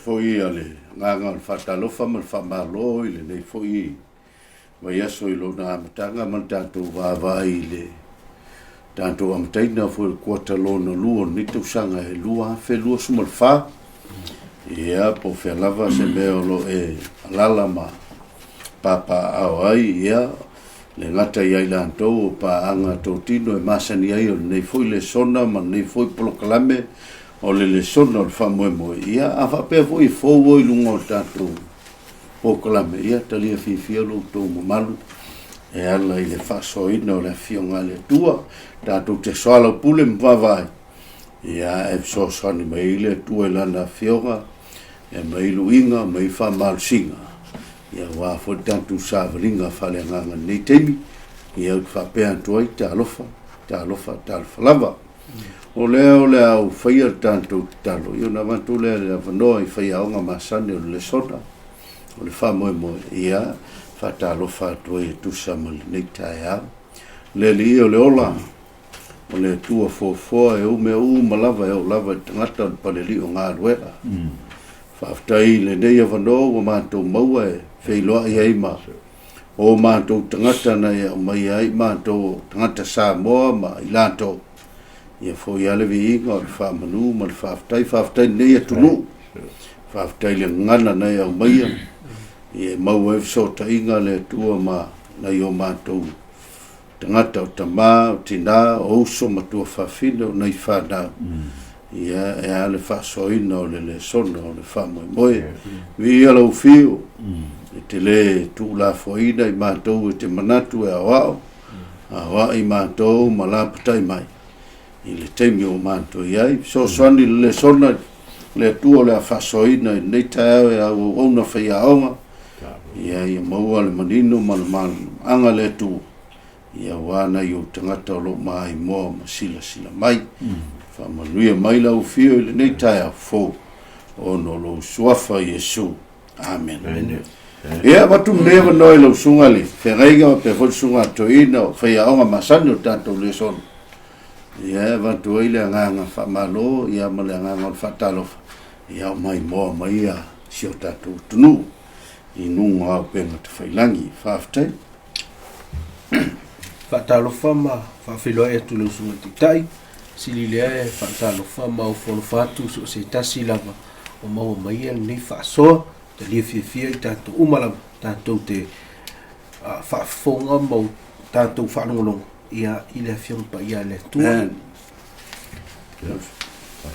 foi ale nganga fatalofa mal famalo ile nei foi vai aso ilo na matanga man tanto va ile tanto am taina foi kota lo no luo ni tu sanga e lua fe lua sumal fa ia po fe lava se beolo e lala ma papa awai ia le ngata ia lanto pa anga totino e masani ai nei foi le sona ma nei foi proclame o le sona o famoemo ia a fa pe foi fo i lungo tanto proclame ia talia fi lo to malu e ala ile fa so ino le fionga le tua tanto te soala pule mvava ia e so sani mai le tua lana fionga e mai luinga mai fa mal singa ia wa fo tanto savringa fa le nganga nei temi ia fa pe antoi ta lofa lava o le au faia tanto talo io na vantu le noi faia unha masane le soda o le fa mo ia fa talo fa tu samal nei taia le li o le ola o le tua fo e o me o malava e o lava ngata pa le li o nga ruela fa tai le nei avano o manto maua e feilo ai ma o manto ngata na ia mai ai manto ngata sa mo ma ilato ia fo ia le viinga o le whamanu ma le whaftai nei atunu whaftai le ngana nei au maia ia mau e visota inga le tua ma nei o mātou tangata o tamā o tina o uso ma tua whawhina o nei whanau ia e ale whasoina o le sona o le whamoe vi ala ufio e te le tu la foina i mātou e te manatu e awao i mātou ma la patai mai i le teimi o manto iai so soani le sona le tua le fasoina nei tau e au ona faiaonga ia maua le manino ma le anga le tu ia wana i o tangata o lo mai mo ma sila mai whamanuia mai lau fio i le nei tau fo ono lo suafa Yesu amen ia watu mnewa noi lau sunga le whenreiga o pe fol sunga toina o faiaonga masani o tanto le sona ia vantu ile nganga fa malo ia male nganga fa talo ia mai mo mai ia siota tu tunu inunga pe mat failangi fa aftai fa talo fama fa filo e tu lu sunga titai silile fa talo fama o folo fatu so se tasi lava o mau mai el ni fa so te li fi tanto umala tanto te fa fonga mo tanto fa ngolong ia ile fion pa ia le tu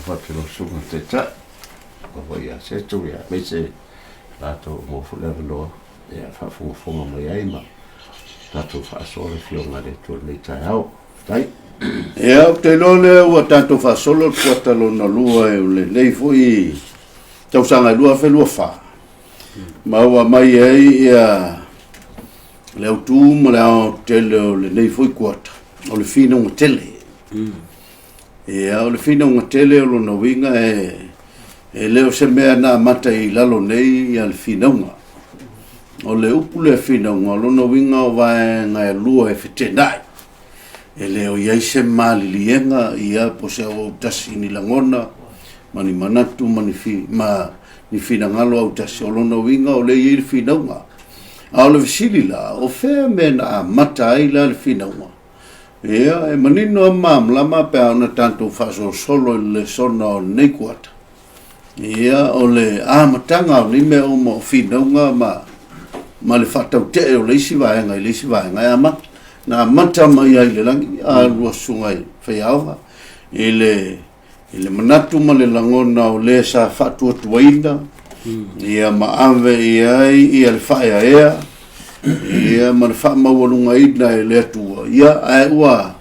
fa lo sunga te ta ko ia se tu ia me se la to mo fu le lo ia fa fu mo ia ima la to fa so le fion ale tu le ta au dai ia te lo le o tanto fa solo ko lo na lua e le nei foi tau sanga lua fe lua fa ma wa mai ia le tu mo le tele le nei foi quota o le fina un tele o le fina un tele o no winga e le o se mea na mata i lalo nei al fina un o le upule fina un o no winga o vai nga lua e fitenai e le o ia se mali lienga ia po se o tasi ni langona mani manatu mani ni fina ngalo au tasi o no winga o le i fina un a le visili la o fe mena mata ai la fina un ia e manino mam lama pe ona tanto faso solo le sona o nei kuata ia o le matanga o lime o mo finonga ma le fatau te o le sivaenga ia ma na mata mai ai le langi a lua sungai faiawa ile manatu ma le langona o le sa fatu tuaina ia ma ave ia le faia ia ia man fa mawalunga ina le tua ia ai wa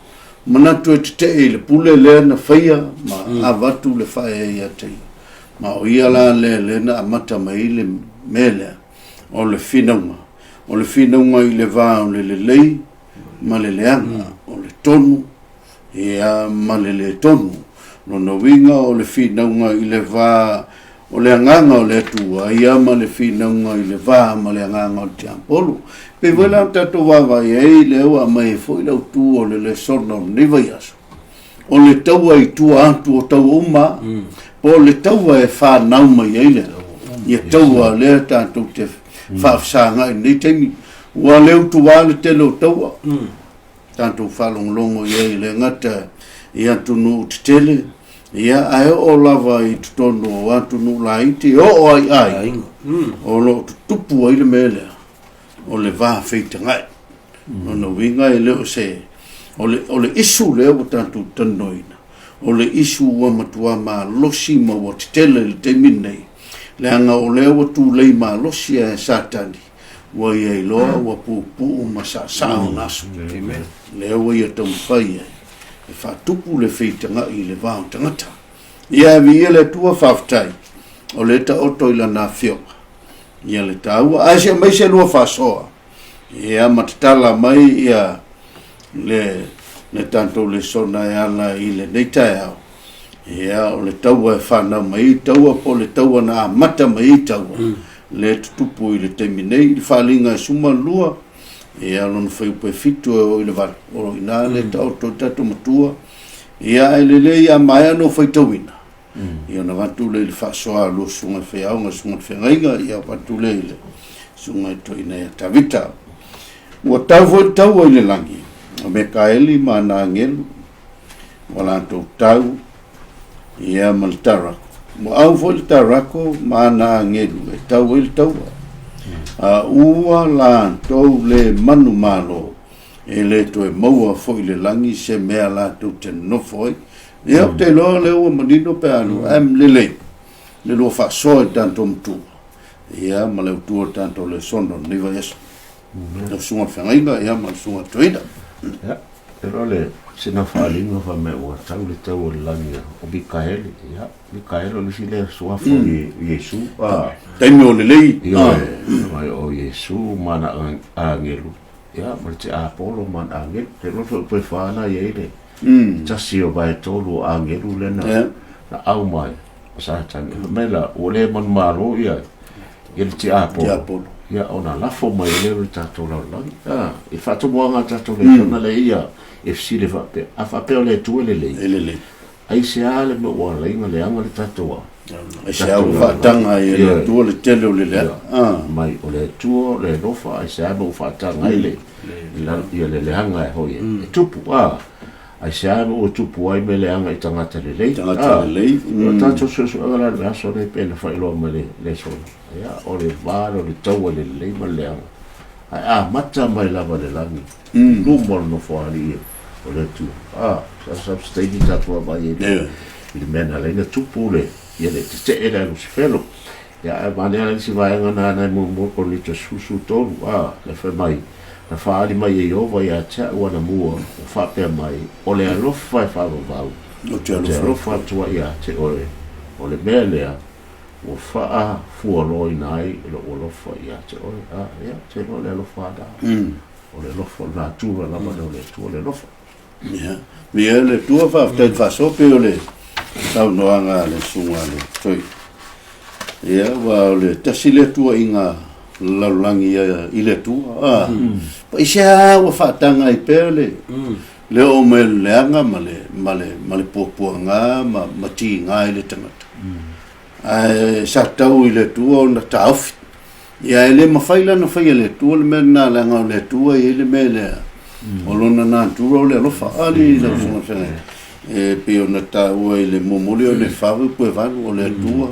manatu te le pule le na faia ma avatu le faia ia te ma o ia la le na mata mai le mele o le finunga i le va o le lei ma le leanga o le tonu ia ma le tonu no winga o le finunga i le va o le nganga o le tua ia ma le finunga i le va ma le nganga o tiampolo pe vola tato va e le o mai foi le tu o le sono ni vai aso o le tau ai tu atu o tau uma po le tau e fa nau mai ele ia taua le tātou te whaafsanga i nei teimi ua leu tuā le te leo taua tātou whalongolongo i le ngata ia tunu te tele ia ai o lava i tutono o atunu la iti o ai o lo tupu ai le mele o le va feita ngai no winga i leo se o le isu leo tātou tanoina o le isu ua matua ma losi ma o te tele le te minei le anga o leo tu lei ma losi e satani wa ia iloa wa pupu ma sa sao nasu leo ia tamwhai e whatupu le feitanga i le vāo tangata ia via le tua whaftai o le ta oto ila nā whioka ia le taua asia mai se lua whasoa ia matatala mai ia le tanto le sona e ana i le neitai au ia o le taua e whanau mai taua po le taua na mata mai taua le tutupu i le teminei i whalinga e suma lua ia lona whaiupe fitu o i le vara o ina le taoto tatu matua ia e le ia mai ano whaitawina ia na watu le whasoa lo sunga whiaunga sunga whiangaiga ia watu le sunga i toina ia tawita ua tau i le langi o me kaeli ma na ngelu wala tau ia maltarako mo au foi tarako ma na ngelu e tau i taua ua la tau le manu malo e le to e maua foi le langi se mea la tu te no foi e au te loa le ua manino pe anu am le lo fa so tanto mtu ia ma le tu tanto le sono ni va eso no sunga fenga ia ma sunga toida ya pero le sina falinga fa me ua tau le tau le langi o Mikaeli ia Mikaelo le sile sua foi Yesu taimi o le lei mai o Yesu mana angelu ia ma te Apollo mana angelu te no foi fana ia ile tasi o vai tolu angelu le na au mai sa tan mela o le man malo ia il te Apollo ia ona la fo mai le tato la e fatto buona tato le na le ia e si le fa pe a fa pe le tu le ai se ale mo wala inga le anga le tato ai se au fa tanga i le tu le tele le mai o le tu le no fa ai se amo fa tanga ile la ia le anga e hoye e tupu ai se amo tupu ai me le anga i tangata le o tato so ala le aso le pe le fa ilo me le so ia o le varo le tau le ma le anga mata mai lava le langi no mor no fo ali o le tu sa stay tato mai il mena le tupu le ia le te era lo sfelo ia manera si vai na mo con le susu to le fa mai na fa ali mai e ova ia cha wana mua fa pe mai o le alo fa va o te alo fa tu ia te o le mele o fa fu lo inai lo fa ia te ia te lo le lo fa da o le lo fa la tu la ma le tu le lo fa ia mi le tu fa fa so pe o le tau no anga le sunga le toi ia wa le tasile tu inga la langi i le tu pa isa wa fatanga i pele le o me le anga male poanga ma ti nga i le tangata sa tau i le tu o na tauf ia ele ma faila no faila le tu le me na la nga le tu i le me le o lona na tu o le lo fa ali la sunga fene e pe ona ta o le momole o le fave po vanu o le tua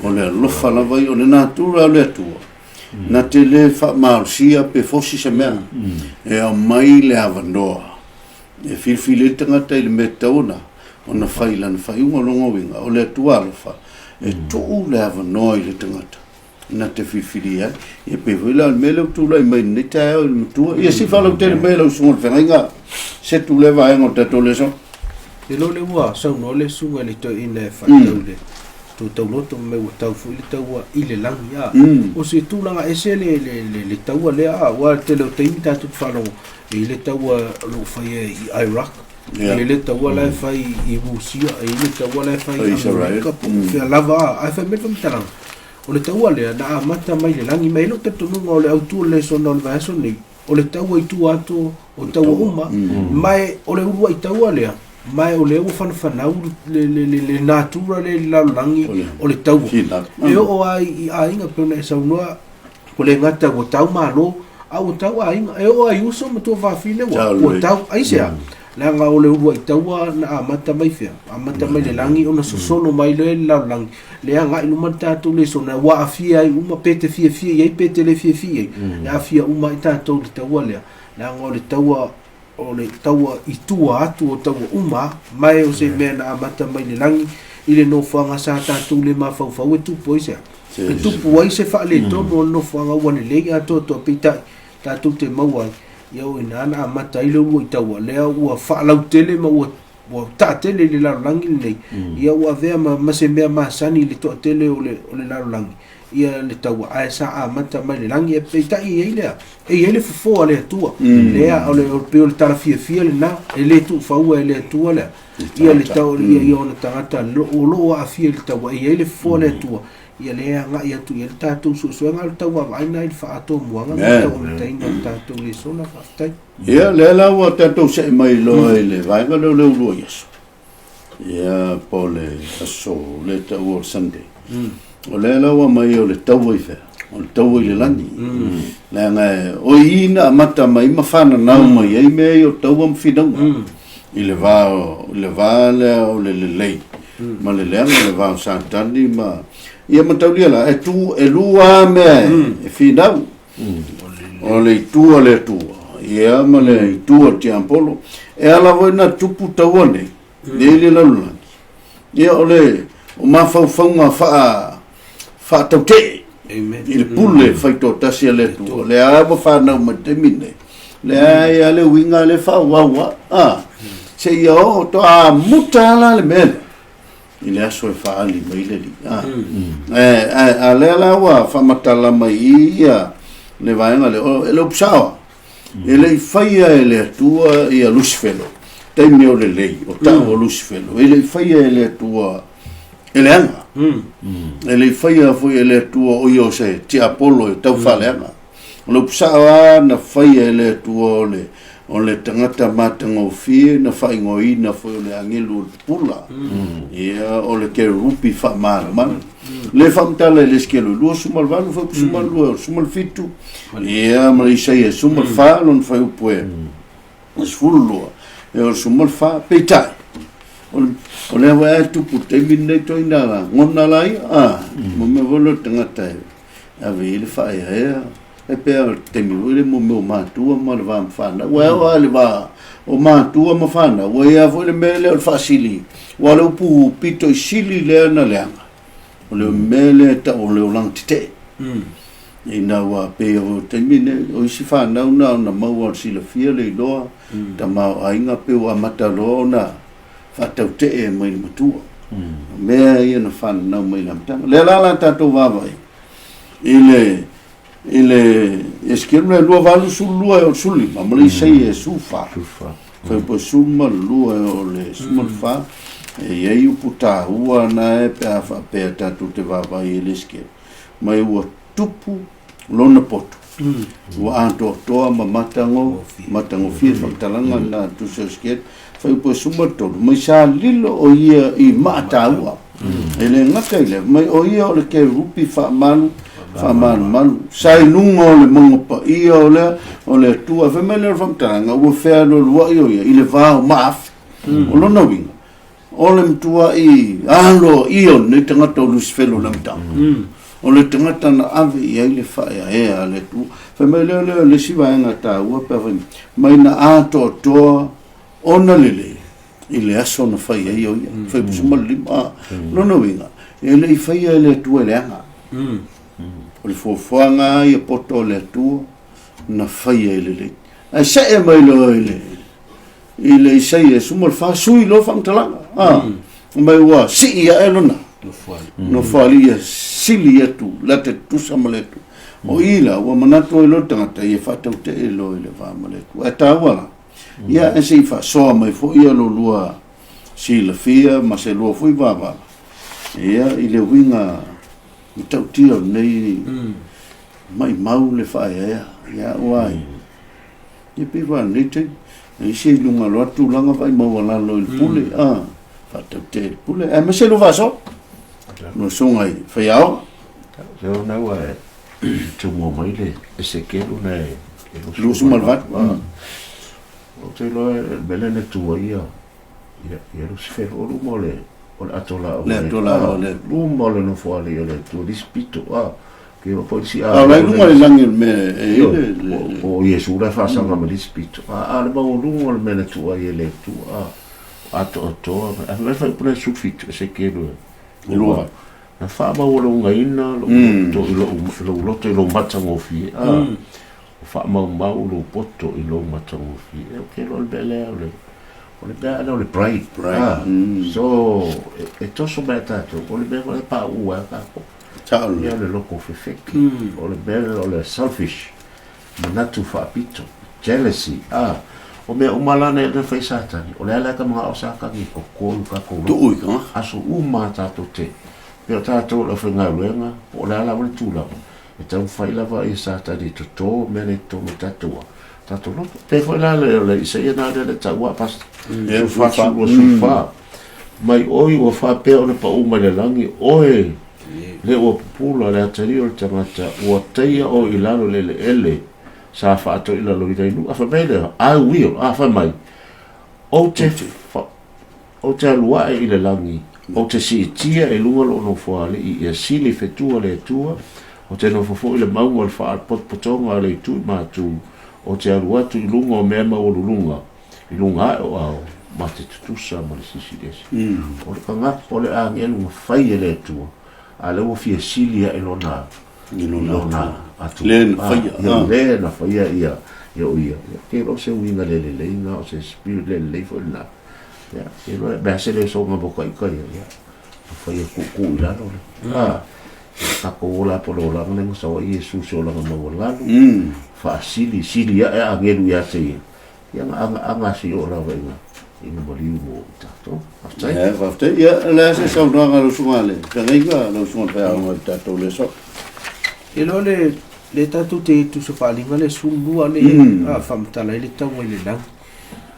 o le lofa la vai o le natura o le tua na te le fa marsia pe fosi se mea e a mai le avanoa e filfile tangata i le metaona ona faila na fai unga longa winga o le tua lofa e tu le avanoa i le tangata na te filfilia e pe vila al mele tu la mai neta o le tua e si fala te mele o sunga fenga se tu le vai ngo te toleso e lo le ua sau no le sunga le to ina fa le to to lo to me tau fu le tau i le langi ya o se tu langa ese le tau le wa te lo te imita tu fa lo le tau lo fa i Iraq le tau la fa i Rusia le tau la fa i America pe lava a fa me tala o le tau le na mata mai le langi mai lo te tu no le auto le sono le va so ni o le tau i tu ato o tau uma mai o le ua i tau le mai o le o fanau le natura le lalolagi o le tau e o aiga pena e saunoa ko le gata ua tau malo a ua tau aiga e o ai uso ma tua fafile ua tau ai sea laga o le ulu ai taua na amata mai fea amata mai le lagi ona sosolo mai le lalolagi le aga'i luma le tatou le sona ua afia ai uma pete fiafia iai pete le fiafia ai le afia uma i tatou le taua lea laga o le taua itua atu o taua uma mai o se mea na amata mai le lagi i le nofoaga sa tatou le mafaufau e tupu ai sea e tupu ai se fa'aletonu o le nofoaga ua lelei atoatoa peitai tatou te maua ai ia o ina ana amata i le ua i taua lea ua fa'alautele ma ua ta'atele i le lalolagi lenei ia ua avea ma se mea masani i le to'atele o le lalolagi ia le taua ae sa amata mai le lagi e peita'i iai lea e iai le fofoa le atua lea o le pe o le talafiafia lenā e lē tu'ufaua e le atua lea ia le tau ia ona tagata o lo'o a'afia i le taua e iai le fofoa le atua ia le aga'i atu ia le tatou su'esu'ega le tau ava'aina i le fa'atomuaga ma tau amataina o le tatou le sona fa'afetai ia le la ua tatou se'i mai loa i le vaega leo le ulua Iesu ia po le aso le tau o le Sunday o le la ua mai o le tau i fea o le tau i le lani le ngai o ina amata mai mafananau mai ai mea o tau am finauga i le va le o le lelei ma le leanga le va Santani ma ia mataulia la e tu e lua mea e finau o le itua le tua ia ma le itua tiampolo e ala voina tupu tauane le le lalulagi ia o le o mafaufauga fa taute i le pule faitotasi le tua le a mo fanau ma te mine le ia le winga le fauaua se ia o to a muta la le mele i le aso e whaali mai le li a le ala wa whamatala mai ia le vaenga le ele upsawa ele i whaia e le atua i a Lucifelo taimi o le lei o tau o Lucifelo ele i whaia e le atua ele anga ele i whaia foi e le atua o io se ti Apollo e tau whale anga o le upsawa na whaia e le atua o le tangata matangofie na whaingoina foi o le angelu pula ia o le kerupi whamaraman le whamtala le skelo lua sumal valu foi sumal lua sumal fitu ia ma isai e sumal whalon whai upoe sfulu lua e o sumal wha peitai o le hawa e tupu te minei toina ngona lai mo me volo tangata e ave ili whae ea e pea te miwile mo me o mātua ma le vāma whana ua le vā o mātua ma whana ua ea fo le mele o le whaasili ua le upu pito i sili lea na leanga o le mele ta o le o lang tite ina ua pea o te mine o isi whana una maua o sila fia le iloa ta mau ainga pe o amata loa na whatau te e mai matua mea ia na whana nau mai lamtanga le lala tatou vāvai ile esquerda lua valu sulua o suli ma le sei e sufa foi po suma lua o le suma fa e aí o puta ua na e pe tatu te va vai ele esquerda mai o tupu lona poto o anto toa ma matango fie talanga na tu se esquerda foi po suma todo mai sa lilo o ia I mata ua ele ngaka ile mai o ia o le ke rupi fa manu malu sai nungo le mongopa ia o le tua femele famtanga o fea lo lua ia i le vao maaf o lona winga o le mtua I alo io ne tangata o Lucifelo lamtanga o le tangata na ave ia i le whaea ea le tu femele le sivaenga ta ua pewani mai na ato toa ona lele i le aso na whaia ia whai pusuma lima lona winga e le I whaia le tua le anga o le fofoanga I poto le atua na whaia I le le ai sa e mai lo I le isai e sumal whaasui lo whamtalanga mai ua si ia e lona no whaali ia sili atu la te tusa maletu o ila ua manato e lo tangata I e whatau te e lo I le wha maletu e ta wala ia e si wha soa mai fo ia lo lua si la fia ma se lua fui vava ia I le winga I tau tio nei mai mau le whae ea ia uai I piwa nei te isi lunga lo tulanga vai mo la lo pule fa te pule ma se lo va so no songai fa yao so na wa tu mo mai le se ke lu na lu su mal va o te lo bele ne tu ia lu se fe o lu mo le o atola le lu mo le no fo le tu dispito che lo poi si la lunga le langi me o Yesu la fa sa ma dispito le ba o lungo le me tu ai le tu ato me fa pure sufit se che lo na fa ba o lunga ina lo lo mata mo fi fa ma lo poto lo mata mo fi che lo belle le pride so e to so betato o le belle pa ciao le loco fefek o le belle o le selfish manatu fa pito jealousy o me umalane le fai satani o le ala ka mga osaka ki ko tu ka aso mata to te pe tato le fenga luenga o le ala le tula e tau fai lava i satani to me le to tatua tato no te foi la le se ia na le taua pas e fa fa mai oi o fa pe o le pa uma le langi oe le o pula le atari o tangata o teia o ilalo le ele sa fa to ilalo i dai nu a fa bele a fa mai o te lua e le langi o te si tia e lunga lo no fo ale i sili fetua le tua o te no fo le maunga le fa pot potonga le tu ma tu o te lua tu lunga o mema o lunga i lunga o ma te tusa ma le sisi desi o le panga o le angelu fai le tua ale o fie silia e lona atu len faia le na faia ia ke lo se winga le na o se spirit le fo na ya ke lo ba se le so ma boka i kai ya faia ku la no ka ko la po lo la ne so Yesu so la ma la fa silia e angelu ya se ya anga si ora venga in volume tato after la se so no lo sumale venga lo sumale pa tato le so e lo le tato te tu so fa linga le sulu ale fam tala le tawo le lang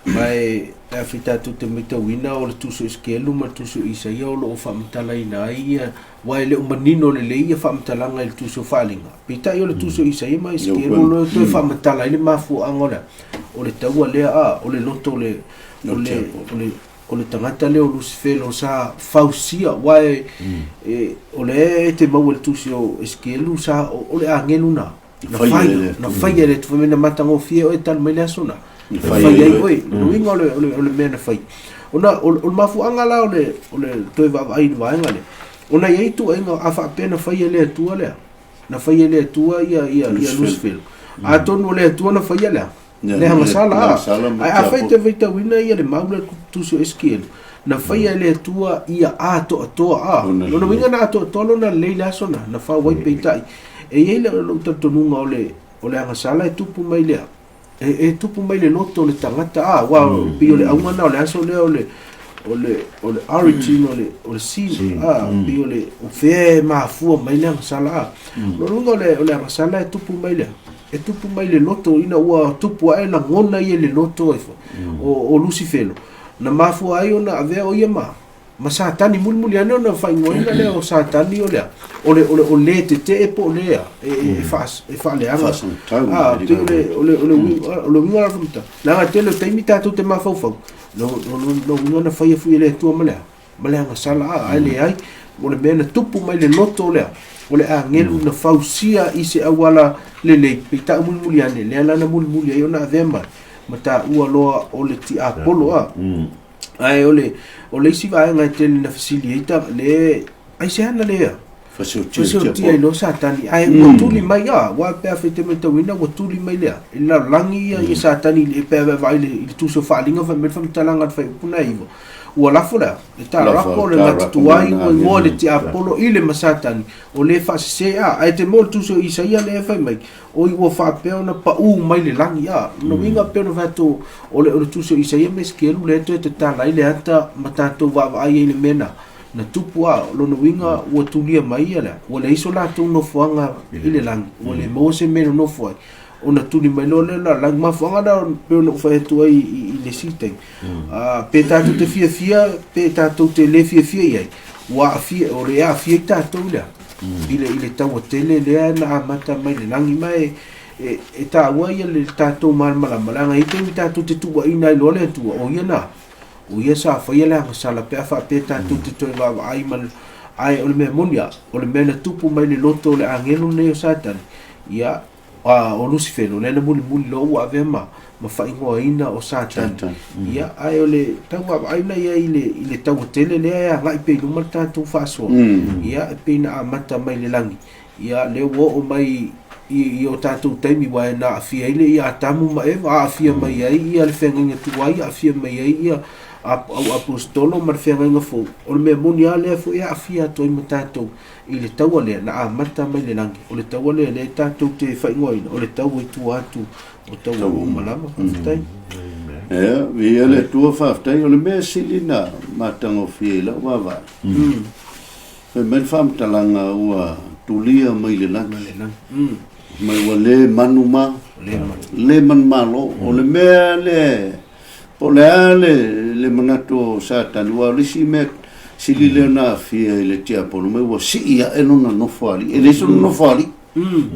mai ta fita tu te mita wina o tu so skelu ma tu so isaia o lo fam tala ina ia wa le umanino le ia fam tala ngai tu so fa linga pita yo le tu so isaia mai skelu lo tu fam tala le mafu angora o le tawo le o le loto le o le tangata leo Lucifelo sa fausia wae o le te mau le tusio eskelu sa o le angelu na fai le tu mena matango fie o e tal mele asona fai ai oi luinga o le mena fai ona o mafu angala o le toi va ai vai ngale ona ye tu ainga afa pena fai le tu le na fai le tu ia Lucifelo a tonu le tu na fai le le hanga sala a feita vita wina ia le maule tuso esquiel na faia le tua ia to no winga na to na leila sona na fa wai peita e ele lo tatonunga o le hanga sala e tupu mai le e tupu mai le loto le tangata wa pio le aunga na o le aso le o le origin o le sin pio le o fe ma fu mai le hanga sala lo lunga o le hanga sala e tupu mai le e tupu mai le loto ina ua tupu ai na ngona ia le loto o Lucifelo na mafu ai ona ave o ia ma satani mulmuli ane ona fai ngoina le o satani o le te po le e fa le anga o le winga fumta na te le taimita tu te mafau no ngona fai fu le tu male anga sala ai le ai o le mena tupu mai le loto le o le angelu na fausia i se awala le pita mulmuli ane le ala na mulmuli ai ona avema mata ua loa o le ti apolo ai o le isi vai ngai tele na facilitator le ai se ana le facility ai lo satani ai o tuli mai wa pe afete meta wina o tuli mai le ila langi ia satani le pe vai le tu so falinga fa me fa talanga fa puna ivo ua lafo la e tala rako le ngatutuai ua le ti apolo i le masatani o le faasese ae te mo le tuso isaia le fai mai o i ua faapea ona paʻū mai le lagi no inga pea ona fatou o le tuso isaia me sekelu le toe te talai le ata ma tatou vaavaai ai le mena na tupu lona uiga ua tulia mai ia lea ua le iso latou nofoaga i le lagi ua le mo se mena nofo ai ona tuni mai lo le la ma fanga da pe no fa tu ai I le siteng pe ta tu te fia pe ta tu te le fia ai wa fia o le a fia ta tu le ile tau tele le na mata mai le langi mai e ta wa ia le ta tu mal malanga I te ta tu te tu wa ina lo le tu o ia na o ia sa fa ia la sala pe fa pe ta tu te tu va ai mal ai o le me monia o le mena tupu mai le loto le angelo ne o satan ia o Lucifer o le na muli lo ave ma fa ingo ina o satan ia ai o le tau ai na ia ile tau tele le ia ngai pe no mata tu fa so ia pe na mata mai le langi ia le wo o mai I o tatu taimi wa na afia ile ia tamu ma e afia mai ai ia le fenga tu ai afia mai ai ia apostolo mar fenga fo o me monia le fo ia afia to imatato ile tawale na mata mai le langi o le tawale le tatu te fa ngoi o le tawu tu atu o tawu malama tai vi ele tu fa tai o le me silina matango fiela wa va men fam talanga ua tulia mai le langi mai wa le manuma le man malo o le mea o le manato satan wa lisi me sili le na fia le tia po me wa si ia e no no fali ele so no fali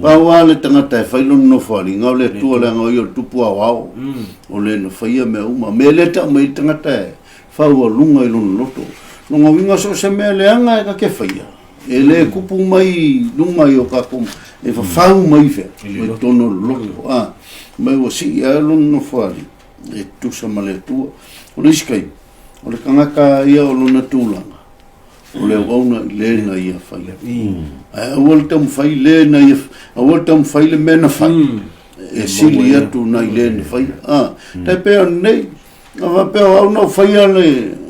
pa wa le tangata fa no fali nga le tu le nga yo tupu wa o le no fa ia me uma me le ta me tangata fa wa lunga I no loto no nga winga so se me le anga ka ke fa ia ele kupu mai lunga yo ka kum e fa mai fe o tono loto mai wa si ia no fali e tu sa male tu o le skai o le kangaka ia o lona tūlanga o le wauna le na ia whai a waltam whai le na ia a waltam whai le mena whai e sili atu na I le na whai tai pēo nei a wapeo au nau whai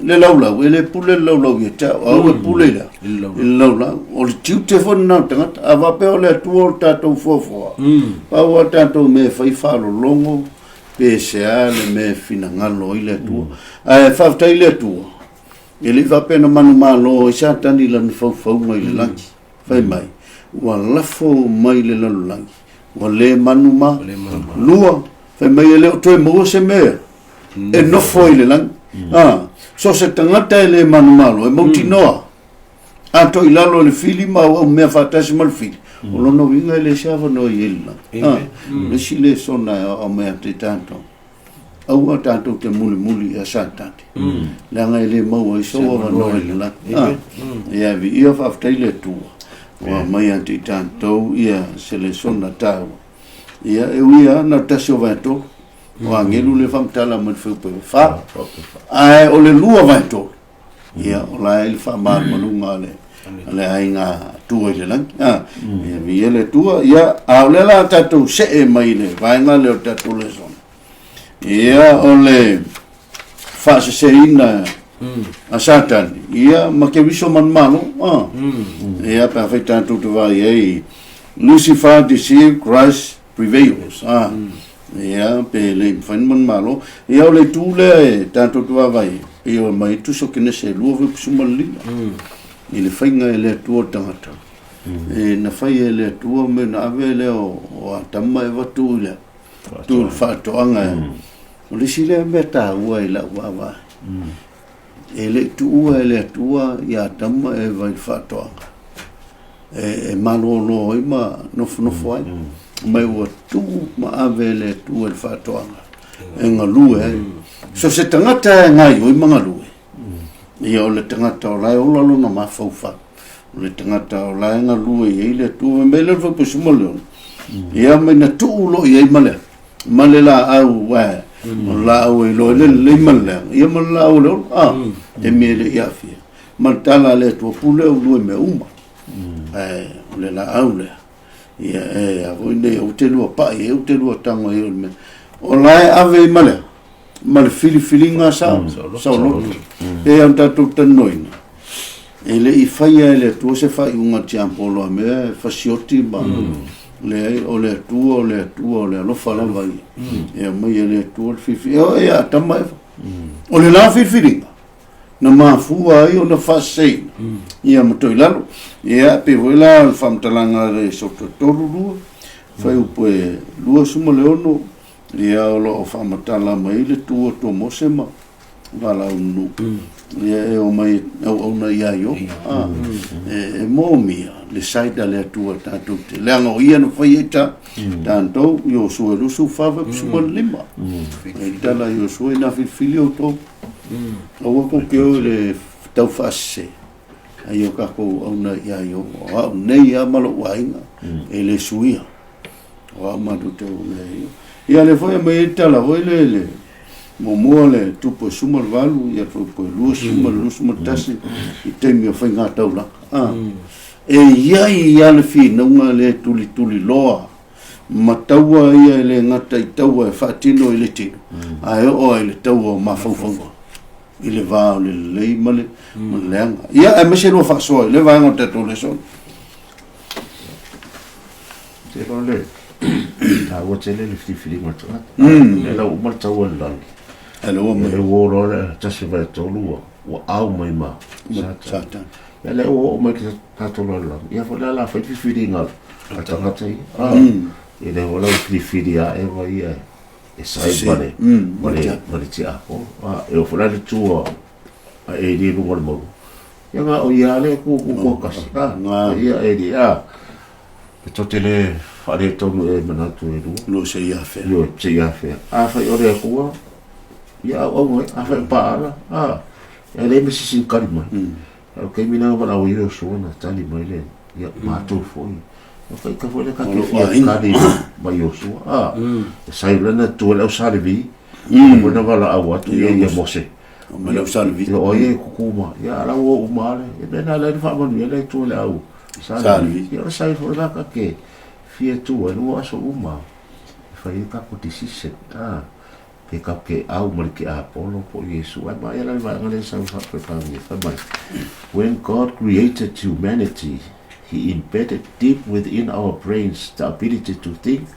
le laulau e le pule laulau ia tau au e pule la e laulau o le tiu te whana nau tangata a wapeo le atua o tātou fuafua pau a tātou me whai whalo longo PSA le me fina ngalo I le tua fa tai le tua ele va pena manu malo sa tani la fo mai le langi fai mai wa la fo mai le langi wa le manu ma lua fai mai le to mo se me e no foi le langi so se tangata le manu malo e mo tinoa to ilalo le fili ma o me fatasi mal fili o lono winga le shava no yella le sile sona o me te tanto au tanto te muli a santante la nga le mau so o no la ia vi ia fa le tu o mai ante tanto ia se le sona tau ia e ia na tasio vato o angelu le fam tala mo fa ai o le lua vato ia o la il fa mal malunga le ainga tu ile lang ia vi ele tu ia a le la tatu se mai le vai nga le tatu le son ia ole fa se ina a satan ia ma ke viso man malo ia pa fa tanto tu vai ei Lucifer deceive Christ prevails ia pe le fan man malo ia ole tu le tanto tu vai ia mai tu so que ne se luo ve sumalina ile fainga ele tua tangata na fai ele tua me na ave le o atama e watu ile tu fatoanga o le sile meta ua ila ua ele tua ya tama e vai fatoanga e malolo ima no foi mai o tu ma ave le tua fatoanga en alue so se tangata ngai o ima ngalue ia o le tangata o lai o lalo na mafaufa o le tangata o lai nga lue ia le tu me le fa pusuma le ia me na tu lo ia male la au wa la au lo le male ia mala au lo e me le ia fia maltala le tu pule o lue me uma o le la au le ia a voi ne o te lua pa ia o te lua tango ia me o lai ave male mal filinga sa lo e anta tu tanoina ele I faia ele tu se fai unha tiampolo me fasioti ba le o le tu lo fala vai e mai ele tu fifi e a tama o le la filinga na mafu ai o na fasei ia mo toilalo ia pe voila fam talanga re sototolu fai upe lua suma leono ia o lo fa matala mai le tu to mosema wala unu ia e o mai o na ia yo e momia le saida le tu ta tu le ngo ia no fai eta tanto yo so lu su fa suma lima e tala yo so na filio to o ko ke le tau fase ai o ka ko ona ia yo o nei a malo wainga e le suia o ma tu te le ia le foi mai tala o le momole tu po suma valu ia po lu suma tasi i te mi foi nga taula e ia le fi no le tuli loa mataua ia le ngata i taua e fatino i le tino ai o le taua ma fofo ile va le male leanga ia e mese lo fa so le va ngata to le so se con le ta wo tele le fili mo tsa le la mo tsa wo la ele wo lo le ta se va to lu o au mai ma satan ele o mai que ta to lo la ia fo la fa fili ngal ta ngata ele o la fili a e va ia e sai vale vale tia o e o fo la tu a e di lu mo ia nga o ia le ku ka ia e di to tele fare to manatu e lo se ia fe a fa ore ku ia o a fa pa e le mi si kalma o ke mina ba o io so na tali mai le ia ma to foi o fa ka foi ka ke ka di ba io so sai lana to le salvi mo na va la agua tu ia mo se ma le salvi o ye ku ma ia la o male e bena le fa mo le to le au salvi ia sai foi la ka ke fie tu no aso uma fai ka ko tisise pe ka ke au mal ke apolo po Yesu ai mai la va ngale sa fa fa ni fa mai when God created humanity he embedded deep within our brains the ability to think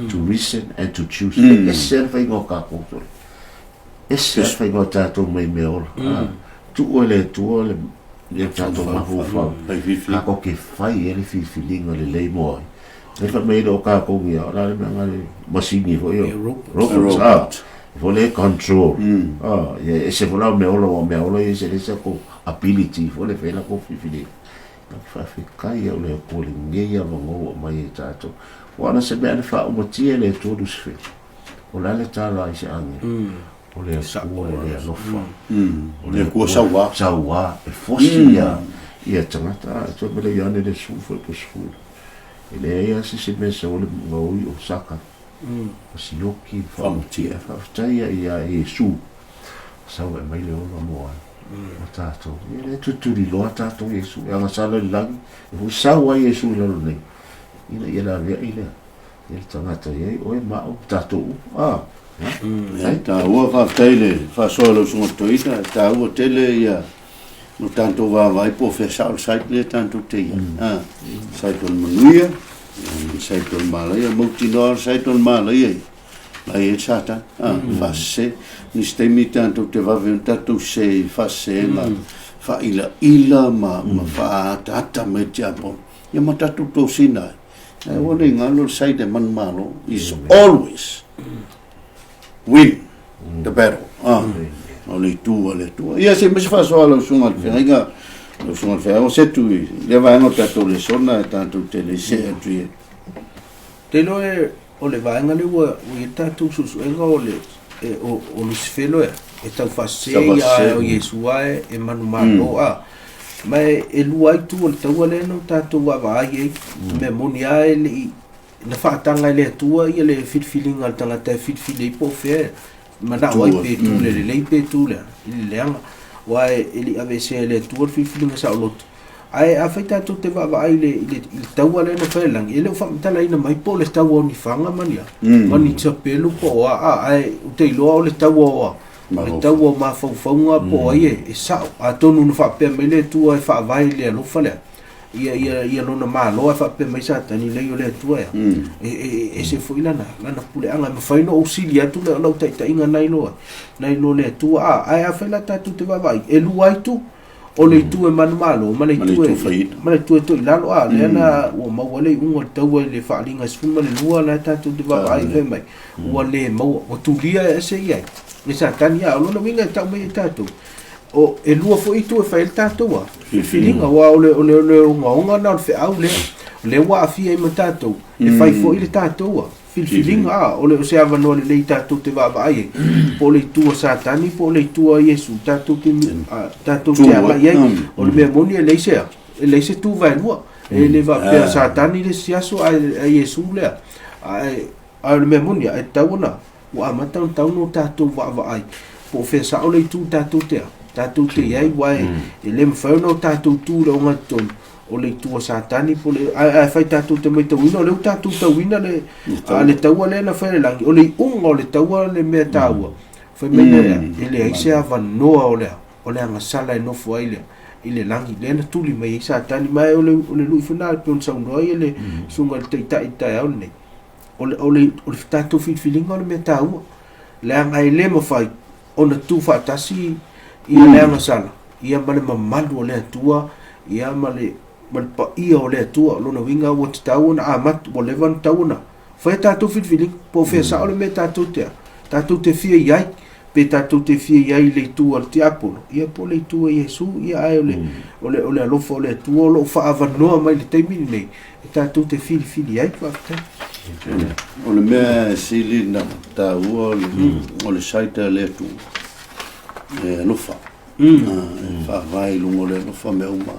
to reason and to choose esse fa ngo ka ko esse fa ngo ta to mai me ol tu ole le ta to ma fa ka ko ke fai ele fi feeling ole le mo le fa me do ka ko ngia ora le ngale masini fo yo robot vole control e se vola me olo e se le ko ability vole fela ko fili fa kai o le ko le ngia mo mai tato wana se be fa o motie le todo se o la le tala se ange o le ko le no fa o le ko sawa e fosia ia tangata to be le yane de su fo ko su ele ia se me se o le ngoi o saka o sioki famutia fautaia ia Yesu sau e mai le o mo o tato ele tuturi lo tato Yesu e nga sala lang o sau ai Yesu lo nei ia la via ile ele tangata ia o ma o tato ta o fa tele fa solo su toita ta o tele ia no tanto vai po fe sal sai le tanto te sai con manuia sai ton malaya multinor sai ton malaya lai e chata fasse ni stemi tanto te va venta tu sei fasse ma fa ila ma fa tata me tiapo ya mata tu to sina e woni ngalo sai de man malo is always win the battle ole tu ia se me fa so ala sunga fenga lo sono fermo se tu le vai no per le sonna tanto te le se tu te lo o le vai ngale o ta tu su enga o le o Lucifelo e ta fase ia o Yesu ai e manu malo mai e luai tu o ta wale no ta tu va vai me monia ele na fa tanga le tua ia le fit feeling al tanga te fit feeling po fe mana wai pe tu le pe tu le wai ili avese le tuor filing sa lot ai afeta tu te va ai le taua le no felang ele fa tala ina mai po le taua ni fanga mania mani chapelu po ai te lo le taua le taua ma fonga po ai e sa a tonu no fa pe mele tu ai fa vai le lo fa le ia no na ma lo fa pe mai sa tani le yo le tu e se foi lana pule anga me fai no auxilia tu le lo tai inga nai lo le tu ai a fela ta tu te va vai e lu ai tu o le tu e manu malo ma le tu e lalo a le na o ma wale un o tau le faalinga sfuma le lua la tatu de va ai ve mai o le mo o tu lia ese ia le sa tania o no winga tau mai tatu o e lua fo itu e fail tatu wa filinga wa o le nga na fe au le wa afia i tatu e fai fo ile tatu wa filinga o le se ava no le tatu te va ai po le tu sa tani po le tu Yesu tatu te ala ye o le moni le se tu va no e le va per sa tani le siaso a Yesu le a le moni e tauna wa mata tau no tatu va ai po fe sa o le tu tatu te ai wa e le mfa no tatu tu le nga ton o le tua satani po le a fai tatu te mai tauina o le tatu tauina le le taua le na fai langi o le unga o le taua le mea taua fai mena ele aise ava noa o le anga sala e nofo ai le langi le na tuli mai satani mai o le lui fina pe un sau noa ele sunga le tai au nei o le tatu filinga o le mea taua le anga ele ma fai o na tu fa tasi ia le anga sala ia male mamalu o le atua ia male pa ia o le atua lona winga o te tauna a mat o le van tauna fai tatu filing po fe sa o le me tatu te fia iai pe tatu te fia iai le tu al te apolo ia po le tu Yesu ia ai o le alofa o le atua o lo fa avanoa mai le taimini nei tatu te fili iai pa o le mea sili na taua o le saita le tu e alofa fa vai lungo le alofa me uma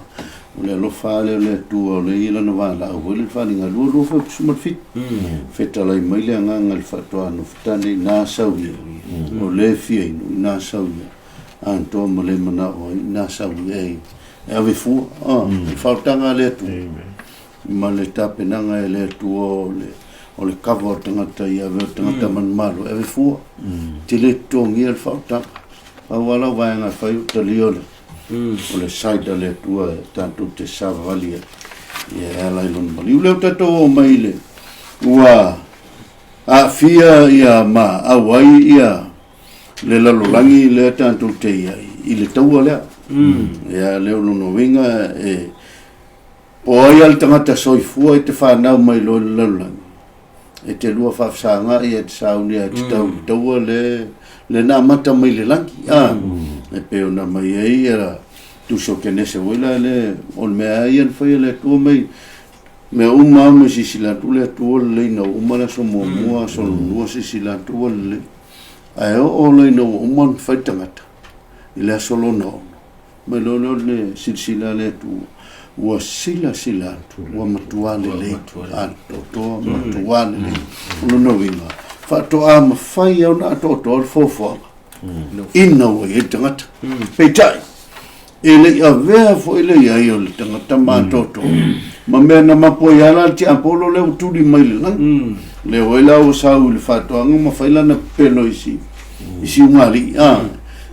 o le alofa le tu o le ila na wala o le whalinga lua fa sumat fit feta lai mai le nganga le whatoa no fitane na sauia o le fia inu na sauia anto mo le mana o na sauia e ave fu faltanga le tu ma le tape nanga le tu o le kava tangata ia ve tangata man malo ave fu te le tongi el faltanga wala wanga fai taliole o le saida le tua tanto te savalia ia la ilon mali u le tato mai le ua a fia ia ma a wai ia le lalolangi le tanto te ia i le taua le ia le no winga e o ia le tangata soifua i te whanau mai lo le lalolangi e te lua whafsanga i e te saunia te taua le na mata mai le langi e peo na mai ai era tu so ke nese wila le on me ai en foi le tu mai me uma me si sila tu le tu le no uma la so mo mo so no si sila tu le ai o le no uma fai tangata ile solo no me lo le sila le tu wa sila tu wa matuale le to matuale le no winga fa to am fai ona to fo ino e tangata peitai ele ave fo ele ia o le tangata ma toto ma me na mapo ia la ti apolo le utuli mai le oela o sau le fato anga ma faila na pelo isi ngali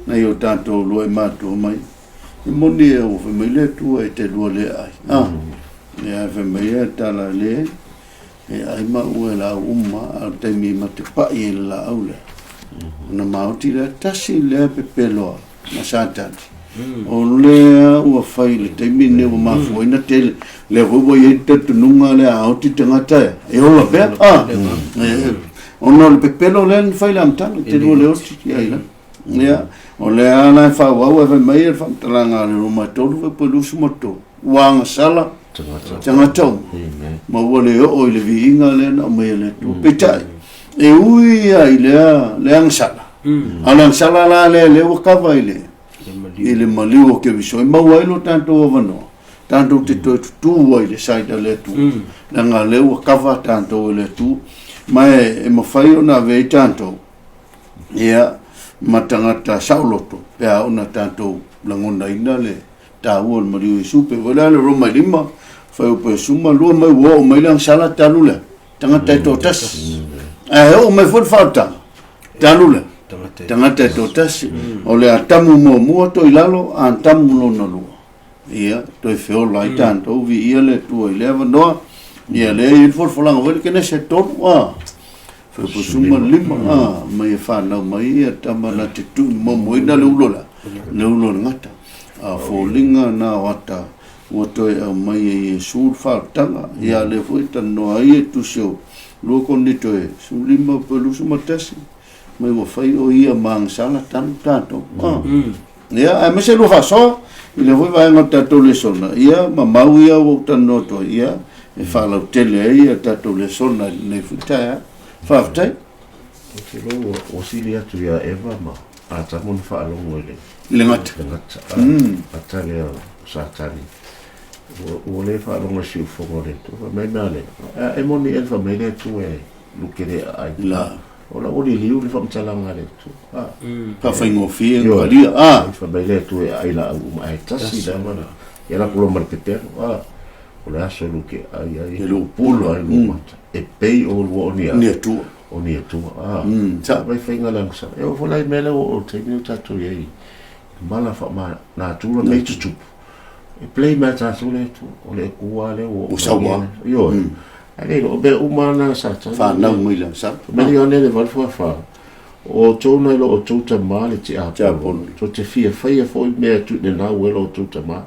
na yo tanto lo e mato mai e moni e o me le tu e te lo le ai ne ave me ia tala le e ai ma uela uma al te mi ma te pa i la aule na mauti le tasi le pepelo na satan o le o fai le te mi ne o ma foi na te le wo ye te tunga le auti tangata e o pe o no le pepelo le fai la mtano te lo le osti ai la ya o le ana fa wa e mai fa talanga le ma tolu pe lu sumoto wang sala tangata ma wole o le vinga le na me le tu petai e ui ai le angsala ala sala la le wakava ile maliu ke viso ma wailo tanto vano tanto te tu wai le saida le tu nga le wakava tanto le tu mai e mo fai ona ve tanto ia matangata sauloto pe ona tanto langona ina le ta wol maliu supe wala le roma lima fai pe suma lu mai wo mai lang sala talula tangata to tas o me fo falta tanula tangata to tas o le atamu mo to ilalo antamu lo no ia to feo lai tanto vi ia le tu ile no ia le il for lang wel ke ne se to fo po suma lima mai fa na mai tamana te tu mo ina le ulo ngata a folinga na wata wato e mai e sur faltanga ia le foi tano ai tu sio lo con dito e sulima pelu sumatasi mai wo fai o ia mang sala tanto ia a me se lo fa so ile voi vai no tato le sona ia mamau ia o tano to ia e fa la tele ia tato le sona ne futa fa futa ke lo o silia tu ia eva ma a tamon fa lo ngole le ngat atale satani o le fa lo ngasi fo ngole to mai male e moni el fa mai le tu e lu kere ai la ola o li u le fa mtalanga le tu pa fa ngofie ngoli fa mai le tu e ai la u mai tasi da mana ia la pulo marketer o le aso lu ke ai lu pulo ai lu mata e pei o lu oni ni tu oni tu sa vai fainga lang sa e o volai mele o te ni tatu ye mala fa ma na tu lo me tu e play ma ta tu le tu o le kuwa le o sawa yo ale lo be umana sa fa na muila sa milione le vol fa o tona lo o tuta male ti a to te fia faia foi me tu de na welo tuta ma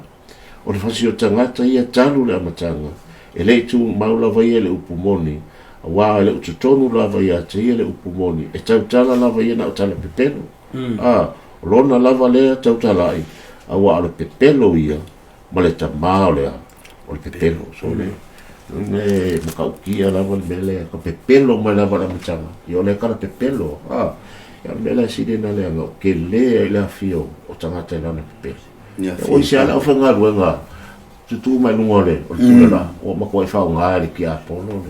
o le fasio tangata ia talu le amatanga e le tu maula vai le upumoni wa le utotonu lava ia te le upumoni e tautala lava ia na utala pepelo lona lava le tautala ai a wa le pepelo ia ma le tamao le o le pepelo so le makaukia lava le mele ko pepelo ma lava la mchanga io le kala pepelo ya mele side na le ngo ke le la fio o tangata na pepelo o sia la ofanga ruenga tu mai lungole o tula o makoi fa nga le kia polo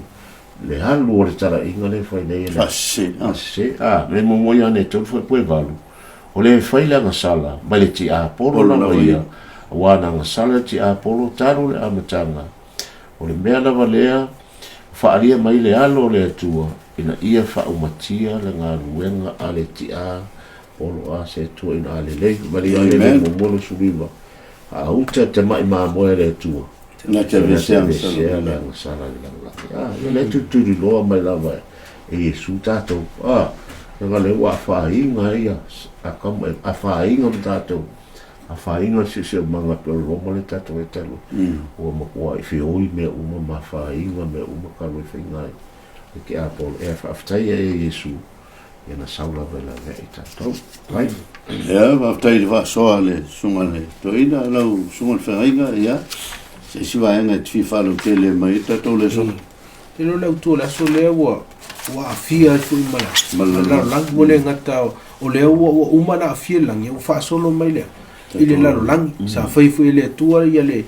le halu o le tala inga le fai nei le fashe le momoia ne tu foi poi valu o le fai la sala ma le ti a polo la ia wana nga sala ti a polo taru le amatanga o le mea la valea fa alia mai le alo le tua ina ia fa umatia le nga ruenga ale ti a polo a se tua ina ale le mali ale le momolo subiva a uta te mai ma moe le tua na te vese la sala la le tu lo mai la vai e su tato nga le wa fa inga ia a kam a fa inga tato a fa inga se manga to lo mo le tato e talo o mo wa fi oi me uma ma fa inga me uma ka lo fi ngai ke a pol e fa ftai e Yesu e na saula vela ve tato vai ja va ftai va so ale sungale to ina la sungal feringa ia se si va en et fi fa lo tele mai tato le so te lo le tu la so le wa fia fu mala la vole ngata o le o umana fia lang eu fa solo mai le ile la lang sa fai fu ile tua ia le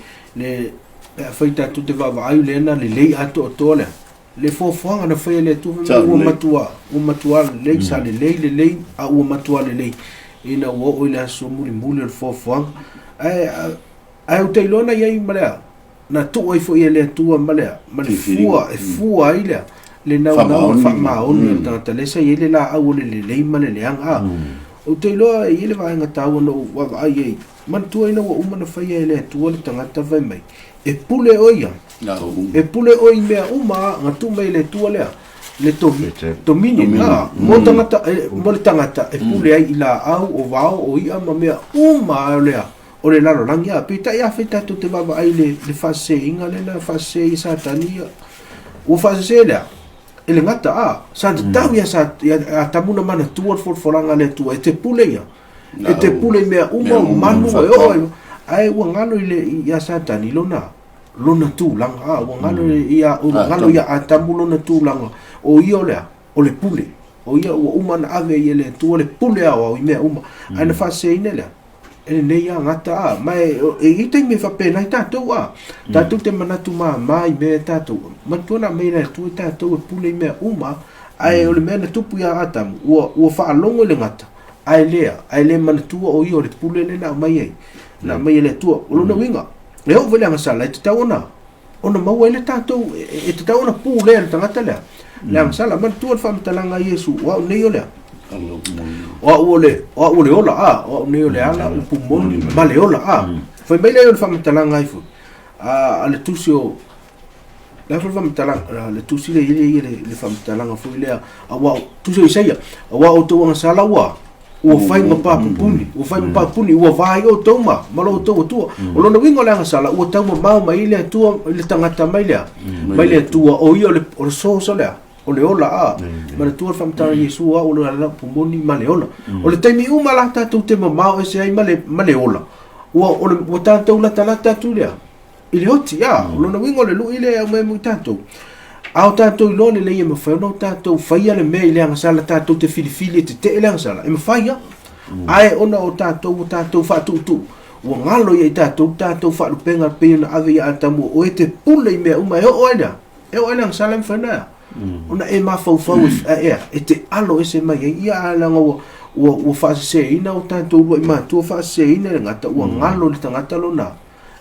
fai ta tu te va ai le na le ato to le fo na fai le tu o matua le sa le a o matua le ina o ile so muli le fo ai o te lona ia mala na tu ai fu ile tua mala fua ile le na fa maoni ta le sa ile la au le male le anga o te loa ile va nga tau no wa ai man tu ina wa umana fa ile tu le tanga ta vai mai e pule oia e pule oi me uma nga tu mai le tu le to mini mo tanga ta mo le tanga ta e pule ai ila au o vao o ia ma me uma le o le lalo langia pita ia fita tu te va ai le fa se inga le na fa se satania o fa se le ele ngata sa tau ya sa ya tamuna mana tuor foranga le tu e te pule me uma manu o ai wa ngalo ile ya sa tani lona tu lang wa ngalo ia o ngalo ya atamulo na tu lang o io le pule o ia o uma na ave ile tu le pule o me uma ana fa se inela ele ia ngata mai e ite me fa pena tato tato te manatu mai me tato matuna me na tu tato pule me uma ai o le me na tupu ya atam o fa longo le ngata ai le manatu o io le pule le na mai na mai le tu o no winga le o vele ngasala te taona ona mau ele tato e te taona pule le tangata le la ngasala manatu fa mtalanga Yesu wa ne yo le o le ola o ne ole ala pumoni male ola foi bem le fa mtalanga ifu ale tusio la fa mtalanga le tusi le fa mtalanga foi le wa tusio isaia wa o to nga sala wa ua fai ma papupuni ua fai ma papupuni ua vai o tau ma lo tau tua o lona wingo le sala ua tau ma mai le tua le tangata mai le tua o ia o le sosa le o le ola a ma le tua famtara Yesu a o le ala pumoni ma le ola o le taimi uma la tatou te mamao e se ai ma le ola ua tatou lata tu lea i le hoti a o lona wingo le lui le au mai mui tatou ao tatou i lone le ia mawhaina o tatou whaia le mea i le angasala tatou te filifili te te le angasala e mawhaia ae ona o tatou whaatutu ua ngalo ia i tatou whaalupenga peo na ave ia atamu o e te pule i mea uma e o ena angasala e mawhaina ona e mawhauwhau e te alo e se mai ia alanga ua whaasese o tatou lua i mātua whaasese ina le ngata ua ngalo le tangata lona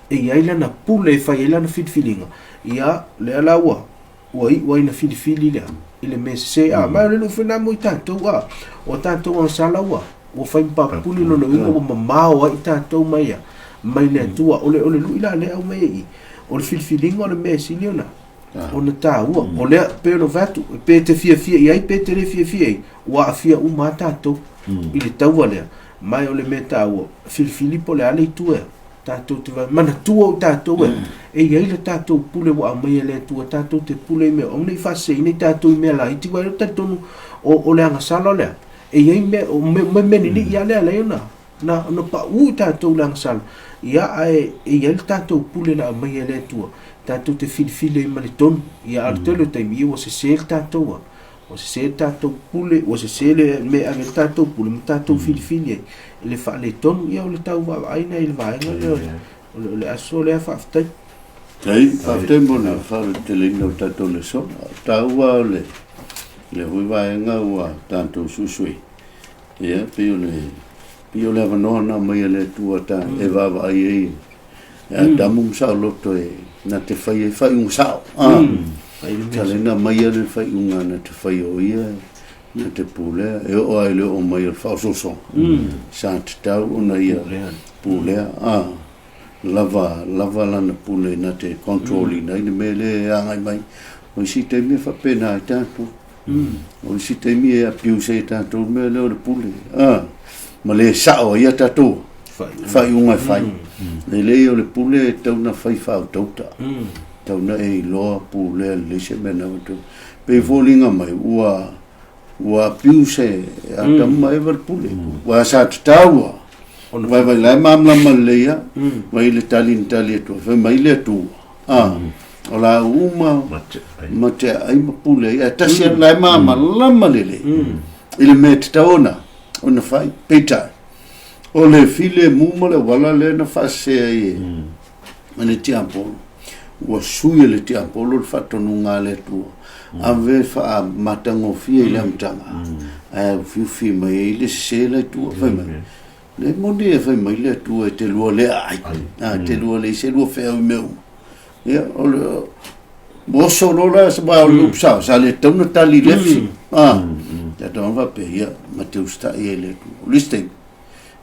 e iai lana pule e whai lana filifilinga ia le ala ua ina filifili lea i le mese a mai le lufina mo i tatou o tatou angasala ua fai papuli lona inga ua mamao ai tatou mai le atua o le lui la lea au mai i o le filifilinga o le mese liona ona tāua o lea pe no vatu pe te fia i ai pe te le fia i ua afia uma tatou i le taua lea mai o le me tāua filifili po le ale i tua tatou te vai mana tua o tatou e iai le tatou pule wa mai le tua tatou te pule me o nei fase nei tatou me la iti wa tatou o le angasala le e iai me ni ia le na pa u tatou le angasala ia e iai le tatou pule la mai le tua tatou te filifile ma le tonu ia artelo taimi o se tatou o se tatou pule o se le me ave tatou pule ma tatou filifile le fa le tonu ia o le tau va aina il va le aso le fa aftai faftai bona fa te le no tatou le so tau le hui vaenga ua tatou susui ia pio le avanoa mai le tua ta e vava ai damu sa loto e na te fai un sao talena mai le fai unga na te fai o ia na te pule e o ai le o mai le fa so sa te tau ona ia pule lava lana pule na te controlling na ina mele angai mai o si te me fa pena tanto o si te me a piu se tanto me le o pule ma le sao ia tato fai unga fai le o le pule tau na fai fa tauta tau na e loa pule le se mena to pe volinga mai ua piu se ata mai ver pule wa sa tau vai lai mamla maleia vai le tali to vai mai le tu ola uma mate ai pule e tasi lai mama lama lele ile met taona ona fai peta o le file muma le wala le na fase ai ane tiampo ua sui le tiampo le fatonunga le tu ave fa matango fie le mtanga fiufi mai le se le tu fai mai le monde fai mai le tu e te lua le ai te lua le se lua fea meu ia o le moso lola sa ba lu sa le tona tali le ya don va pe ia mateu sta e le liste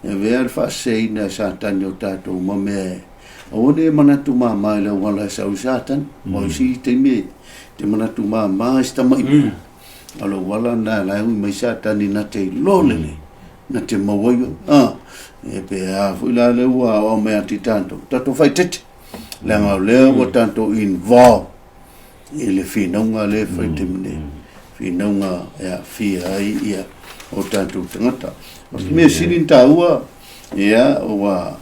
e ver fa sei na sa tanio tato mame o ne manatu mai le wala sa usatan mo si te me te manatu mai sta mai alo wala na la mai sa tani na te lolele na te mawai e pe a fula le wa o me ati tanto tato fai tete le ngale o tanto involve ele finonga le fai te mine finonga ya fi ai ia o tanto tangata me sinin taua ia wa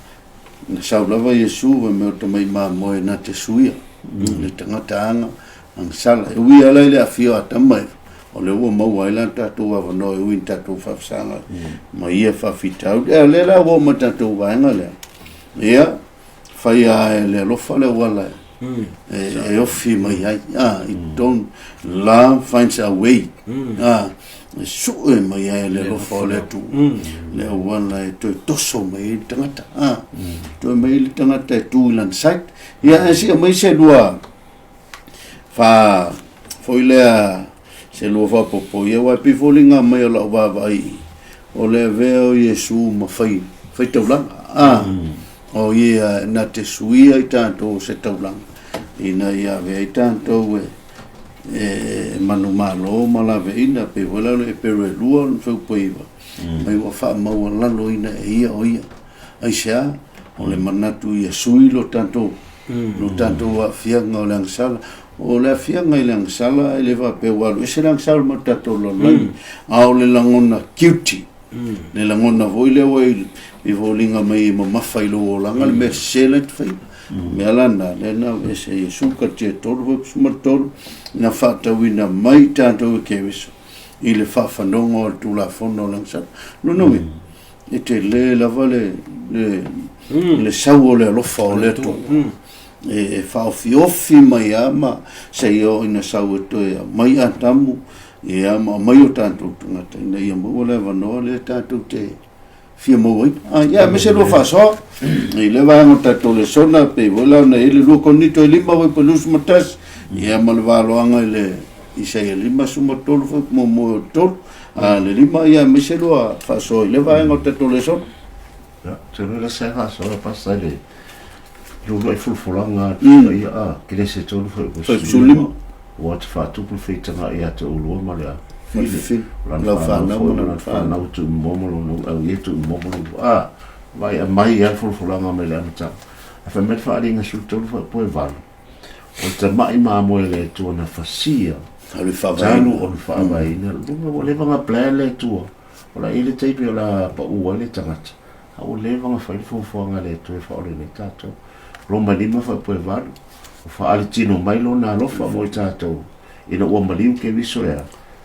na saulava Yesu me o mai mo na te suia le tangata anga ang sala e wi ala le afio atamai o le wo mau ai la tatu wa no e win tatu fa sanga ma ia fa fitau le la wo ma tatu wa nga le ia fa ia le lo fa le wala e o fi mai ai it don't love finds a way su e mai ai le lo fa le tu le wala e to toso mai tangata to mai le tangata tu lan site ia si mai se lua fa foi le se lo fa popo ia wa pi folinga mai o la va vai o le veo Yesu ma fai taulanga o ia na te suia i tanto se taulanga ina ia ve i tanto e manu malo ma la ve ina pe vola le pe lua no fe poiva mai wa fa mau lalo ina ia o ia ai sia o le manatu ia sui lo tanto wa fianga o le sala o le fianga i le sala ele va pe wa le sala mo tato lo lai a o le langona cutie le langona voile wai i volinga mai mo mafailo o langa me selet fai me alana le na ese suka te tolu smartol na fata wina mai tanto ke viso i le fafanonga o tu la fono langsa no e te le la vale le sau le lofa o le to e fa ofi mai ama se io ina sau to mai atamu e ama mai o tanto ngata ina ia mo le vano le tanto te fia mo ia me se lo fa so e le va no tanto le sona pe vola na ele lo conito e lima voi pelus matas ia mal valo anga le i se lima su motor fo mo motor le lima ia me se lo fa so le va no tanto le sona te le se ha so pa sa le lo lo fulfulanga ia que le se todo foi sulima what fa tu pu feitanga ia te ulo mala fil la fa na tu momolo no au tu momolo vai mai ia fulfulanga me le ata fa met fa ringa su todo foi po valo o te mai ma mo le tu na fasia ali fa vai on fa vai na lo le vanga plele tu ola ile te pe la pa u le tangata o le vanga fa fulfulanga le tu fa ole le tato Roma lima fa po valo fa alitino mai lo na lo fa mo tato ina o maliu ke viso ya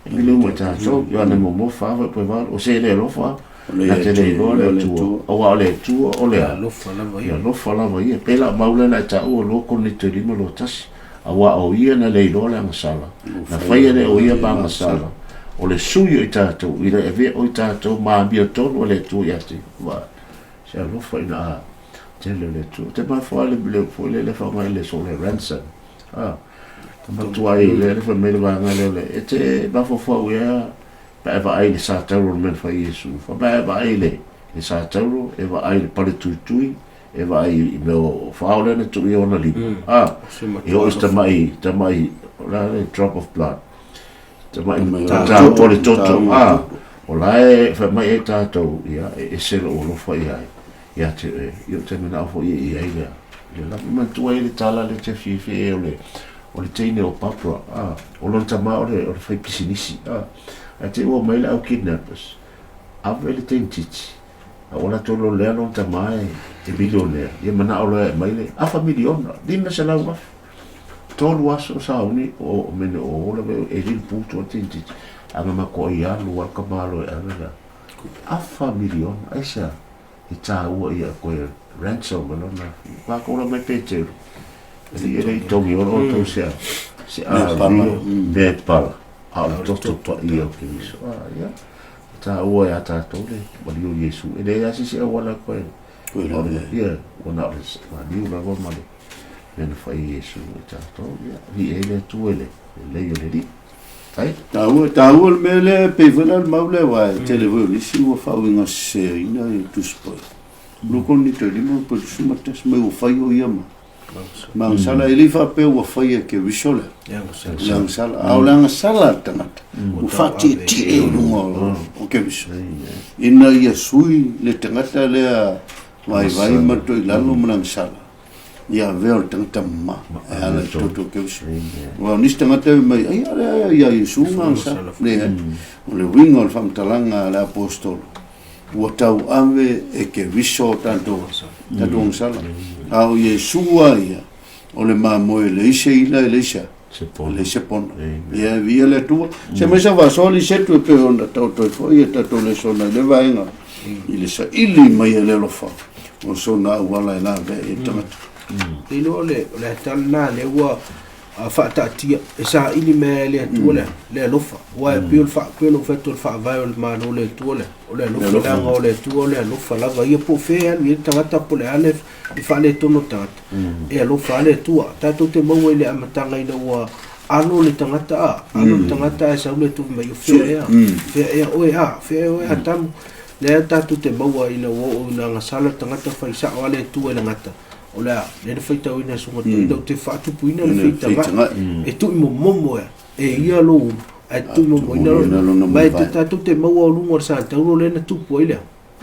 mi lo mo tato yo na mo fa po valo o se le lo fa na te le lo le tu o le tu o le lo fa la vai lo fa la vai pela maula na ta o lo con ni te limo lo tas awa o ia na le lo la sala na fa ia le o ia ba sala o le suyo i tato ina e ve o tato ma bio to o le tu ya ti va se lo fa ina le tu te ma fo le fa mai le so le ransom ma tu ai le fa me va ngale le te ba fo ya ba va ai sa tauro men fa yesu fa ba ai le sa tauro e va ai pa tu e va ai me fa le tu yo na li io sta mai la drop of blood te mai ta o le toto o la fa mai ta to ya e se lo fa ia ia te io te mena fo ia le la ma tu ai tala le te fi o le tine o papua o lo tama o le fai pisinisi a te o mai la o kidnappers a vele te titi o la to lo le lo tama e milionaire ia mana o le mai le a familiona dinna se la wa to lo aso sa uni o mene o le e il punto te titi anga ma ko ia lo wa ka malo e anga a familiona esa i tā ua ia koe ransom na whakora mai pēteru i ere i tongi o tau se me pala a o toto pa i au ke miso ia tā ua ia tātou le mali o Yesu e le asi se awala koe ia wana o mali o lawa mali mena whai Yesu i tātou vi e le tu ele le i o le li ta ua me le pevela maule wa televio lisi wa fawinga se ina tu spoi lo con ni te limo po suma tes me o fai o yama ma sala ele fa pe o fai ke visole yang sala au lang sala tanat o fati ti e no o ke visole ina ia sui le tangata le vai ma to ilalo mlang sala ia veo tanta ma ala toto ke wa nista mate mai ia Yesu sa le wingo fam talanga la apostol o tau ave e ke viso tanto sala au Yesu ia o le mamo le ise ila le isa le se pon ia via le tu se me sa va soli se tu pe onda toto fo ia tato le sona le vainga ile sa ili mai le lo fa o sona wala na ve tamata ilo le talna le wa fa tatia sa ili me le tuole le lofa wa pio feto fa vai o mano le tuole o le lofa o le tuole lofa la va ia po fe ani tangata po le ale i fa le tono tata e lofa le tua tato te mo le amatanga ina wa alo le tangata e sa le tu me fe tam le tato te mo ina wo na sala tangata fa isa wale tuole ngata ola le feita ina sunga tu te fatu puina le feita e tu mo momo e ia lo ai tu mo mo ina mai te te mau o lungo sa te ulo le na tu poile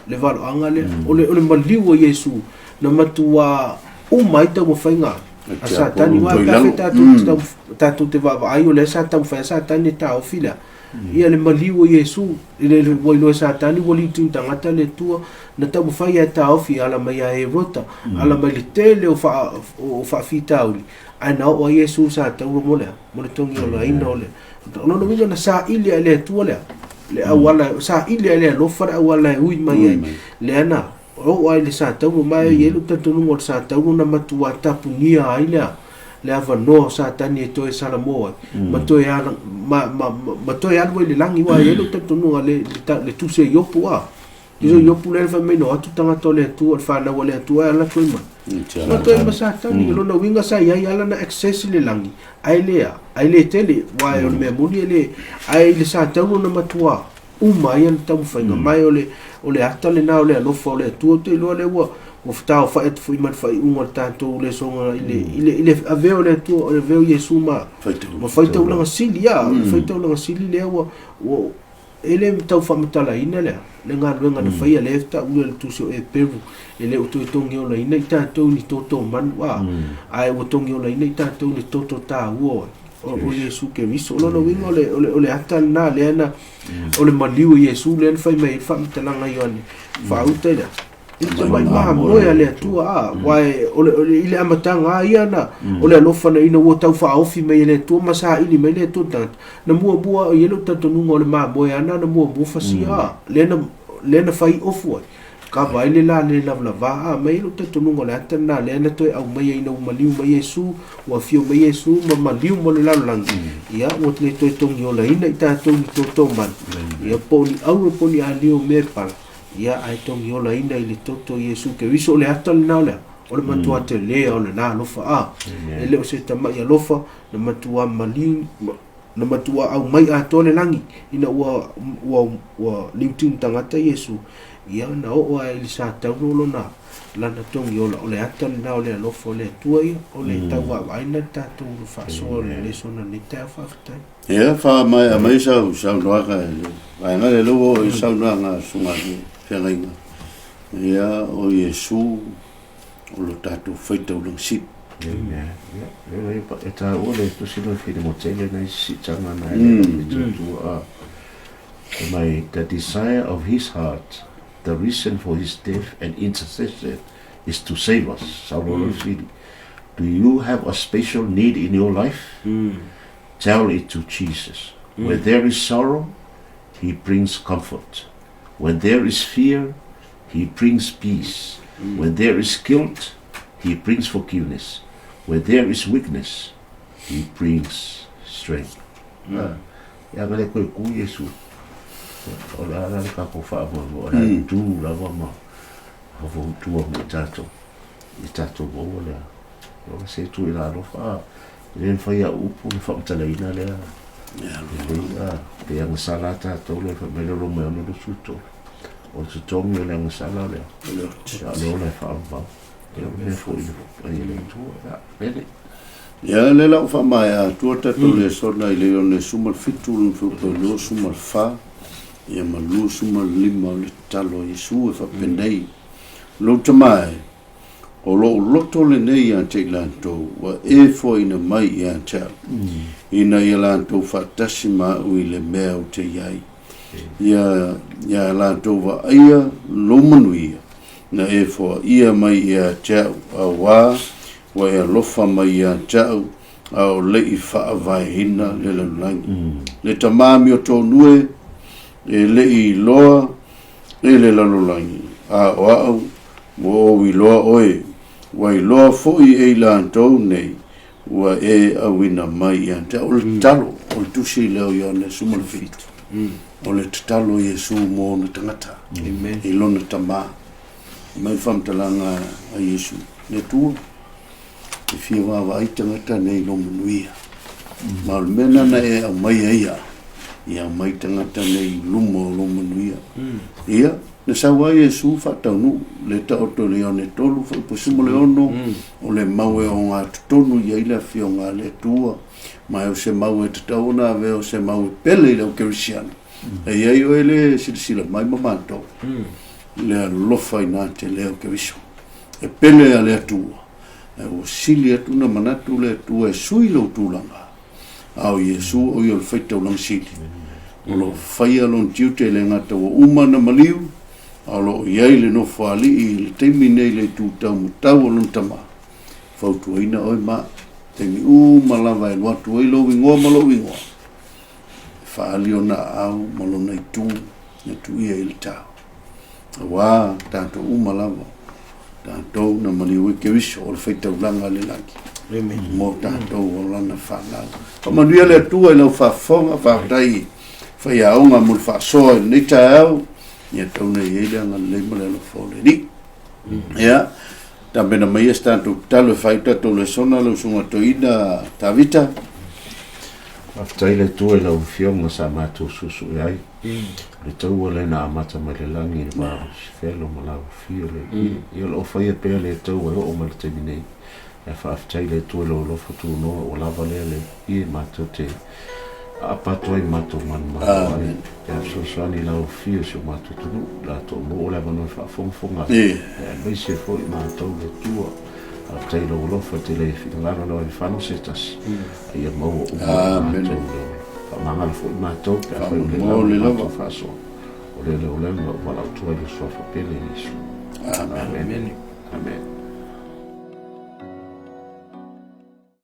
le valo anga le ole maliu o Yesu na matua mai te mo fainga asa tani wa ta tu te va ai ole sa ta fa sa tani ta o fila ia le maliu o Yesu le voilo sa tani voli tu tangata le tua na ta mo fai ta o fi ala mai e rota ala mai le tele o fa fita uli ana o Yesu sa ta mo le tongi o la ina ole no winga na sa ili le tua le awala sa ili le lo fa awala ui mai le ana o ai le sa ta mo mai ye lu tanto no sa ta na matua tapunia ai le ava no sa tani e toe salamo ma toe ala ma toe ala le langi wa ye lu tanto no le tu se yopu a iso yopu le fa me no atu tanga tole tu fa na wale tu ala tu ma toe ma sa tani lo no winga sa ya ala na access le langi ai le tele wa o me muni le ai le sa tau na matua mai an tau fa mai ole ata le na ole lo fo le tu te lo le wa o fta o fa et fu man fa un tanto le songa ile aveo le tu o veo Yesu ma fa tu la silia fa tu la sili le wa ele tau fa mata ina le nga na fa ia le ta u le tu so e peru ele o tu tongi o la ina ta tu ni toto man wa ai o tongi o la ina ta tu ni toto ta wo o Yesu ke viso lo no wingo ole ata na le na ole maliu Yesu le fa mai fa mata nga yone fa utela ito mai moya le tua wai ole ile amatanga ia na ole alofa na ina wo tau fa ofi mai le tua masa ili mai le tua na mua bua yelo tanto nunga ole moya na mua bu fasia le na fai ofu ka vai le la va mai lo tanto nunga le atana le na toi au mai ina maliu mai Yesu wa fio mai Yesu ma maliu mo le la langi ia wo le toi tongi ola ina ita tongi toto man ia poni alio merpal ia ai tongi ola ina i le toto Yesu ke viso le ata le nao lea o le matua te lea o le nā lofa ele o se tama ia lofa na matua maliu na matua au mai a tole langi ina ua liutin tangata Yesu ia na o ai li sa tauro na lana tongi ola o le ata le nao lea lofa o le tua ia o le tau a waina tatou whaasoa le sona ni teo whaafitai ia wha mai sau noaka ai ngā le logo i sau noanga sunga whengainga ia o Yesu o lo tatou whaitau lang sip e tā ole tu sino whiri mo tele nei si tanga nei mai the desire of his heart, the reason for his death and intercession is to save us. Do you have a special need in your life? Tell it to Jesus. Where there is sorrow, he brings comfort. When there is fear, he brings peace. When there is guilt, he brings forgiveness. Where there is weakness, he brings strength. Ya ngale ko ku Yesu. Ola la ka ko fa mo ola tu la ma. Ho tu mo tato. I tato bo ola. O se tu ila lo fa. Len fa ya upu fa tala ina le. Ya yang salata to le fa melo lo me no suto. O se tong le yang sala le. Ya lo le fa ba. Ya me fo i le tu ya. Bene. Ya le la fa mai a tuata to le sona i le one sumal fitul fu to lo sumal fa ya malu sumal lima le talo Yesu fa pendei lo tamai o lo to le nei a te lanto wa e fo ina mai ya cha ina ya lanto fa tasima u le meo te yai ya lanto wa ia lo manuia na e fo ia mai ya cha wa wa e lofa mai a tau au le i wha vai hina le lalangi. Le tamami o tō nue e le i loa e le lalangi. A o au mo o i loa oe wa i loa fōi e la tō nei wa e awina mai a tau. O le talo o le tusi leo i ane sumala fitu. O le talo Yesu mo na tangata. I lona tama. Mai whamtalanga a Yesu. Le tua. E fia wa ai tangata nei no manuia. Ma mena na e a mai aia. ia mai tangata nei luma nuia ia na sawa Yesu whataunu le taoto le one tolu whaipusumo le ono o le maue o ngā tutonu ia ila fio ngā le tua mai o se maue te tauna ve o se maue pele ila o kerisiana e iai o ele silasila mai mamato le lofa ina te leo keriso e pele a le atua e o sili atuna manatu le atua e sui lo tulanga au Yesu o yo feita o lang sili o lo faia lon tiute le ngata o umana maliu alo iai le no fali I le teimi nei le tūtau mutau o lon tama fautu aina oi ma temi malava e watu ai lo wingoa malo wingoa faali o na au malo na itu na tu ia I le tau wa tanto malava tanto na maliu ke wiso o le feita ulanga le laki mo tanto o lana fala pa manuia le tua I lo fa fonga fa dai fa ia onga mo fa so nei tau ia tauna ia nga le male lo fole ni ia também na meia está tu talo faita to le sona lo sunga to ida tavita after le tu e lo fio mo sa ma tu susu ai le tu le na mata ma le langi ma felo mo la fio le io lo fai pe le tu o mo te mine e fa after le tu lo fotu no o la vale le I ma tu te apato I mato man ma ya so sani la fio so mato tu la to mo la no fa fonga e mai se foi ma to le tu a te lo fa te le fi la no I fa no setas ia mo ma mal foi ma to ka foi le lo fa so o le wala tu le so fa pele ni so amen amen